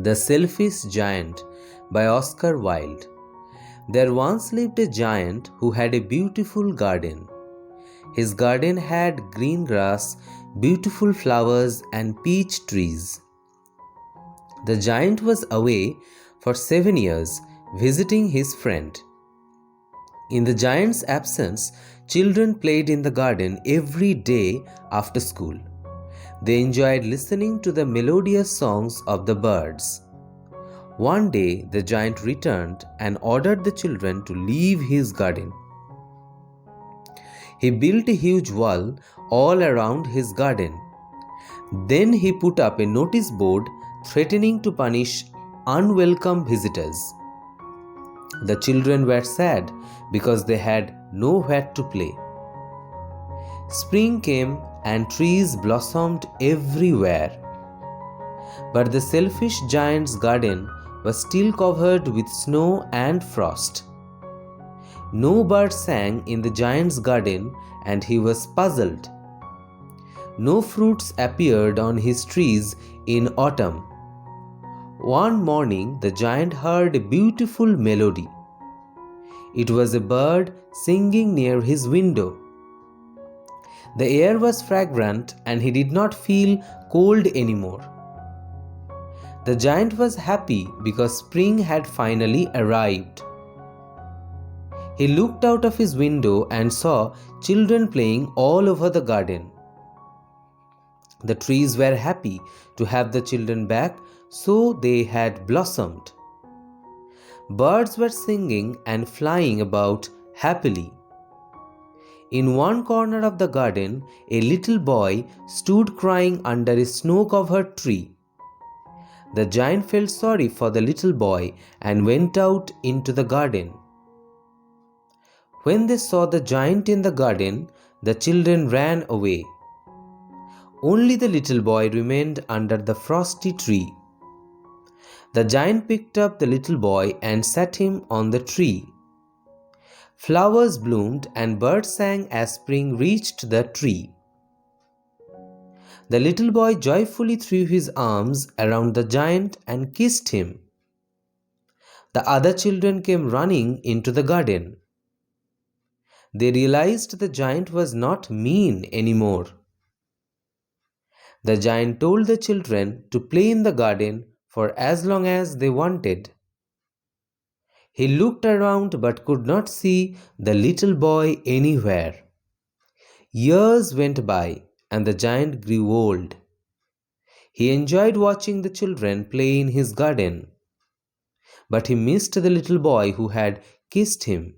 The Selfish Giant by Oscar Wilde. There once lived a giant who had a beautiful garden. His garden had green grass, beautiful flowers, and peach trees. The giant was away for 7 years visiting his friend. In the giant's absence, children played in the garden every day after school. They enjoyed listening to the melodious songs of the birds. One day, the giant returned and ordered the children to leave his garden. He built a huge wall all around his garden. Then he put up a notice board threatening to punish unwelcome visitors. The children were sad because they had nowhere to play. Spring came and trees blossomed everywhere. But the selfish giant's garden was still covered with snow and frost. No bird sang in the giant's garden, and he was puzzled. No fruits appeared on his trees in autumn. One morning, the giant heard a beautiful melody. It was a bird singing near his window. The air was fragrant and he did not feel cold anymore. The giant was happy because spring had finally arrived. He looked out of his window and saw children playing all over the garden. The trees were happy to have the children back, so they had blossomed. Birds were singing and flying about happily. In one corner of the garden, a little boy stood crying under a snow-covered tree. The giant felt sorry for the little boy and went out into the garden. When they saw the giant in the garden, the children ran away. Only the little boy remained under the frosty tree. The giant picked up the little boy and set him on the tree. Flowers bloomed and birds sang as spring reached the tree. The little boy joyfully threw his arms around the giant and kissed him. The other children came running into the garden. They realized the giant was not mean anymore. The giant told the children to play in the garden for as long as they wanted. He looked around but could not see the little boy anywhere. Years went by and the giant grew old. He enjoyed watching the children play in his garden, but he missed the little boy who had kissed him.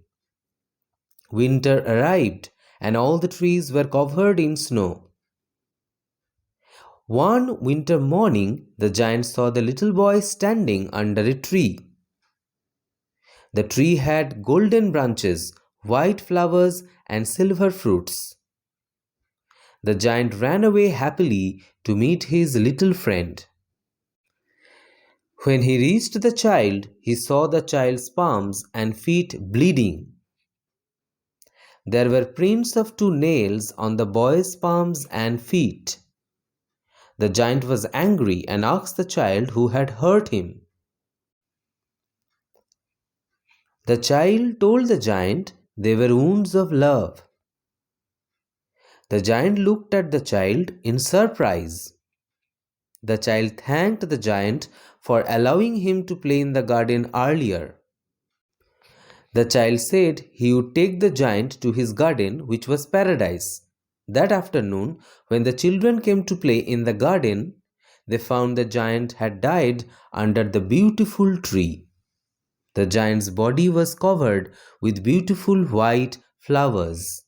Winter arrived and all the trees were covered in snow. One winter morning, the giant saw the little boy standing under a tree. The tree had golden branches, white flowers, and silver fruits. The giant ran away happily to meet his little friend. When he reached the child, he saw the child's palms and feet bleeding. There were prints of 2 nails on the boy's palms and feet. The giant was angry and asked the child who had hurt him. The child told the giant they were wounds of love. The giant looked at the child in surprise. The child thanked the giant for allowing him to play in the garden earlier. The child said he would take the giant to his garden, which was paradise. That afternoon, when the children came to play in the garden, they found the giant had died under the beautiful tree. The giant's body was covered with beautiful white flowers.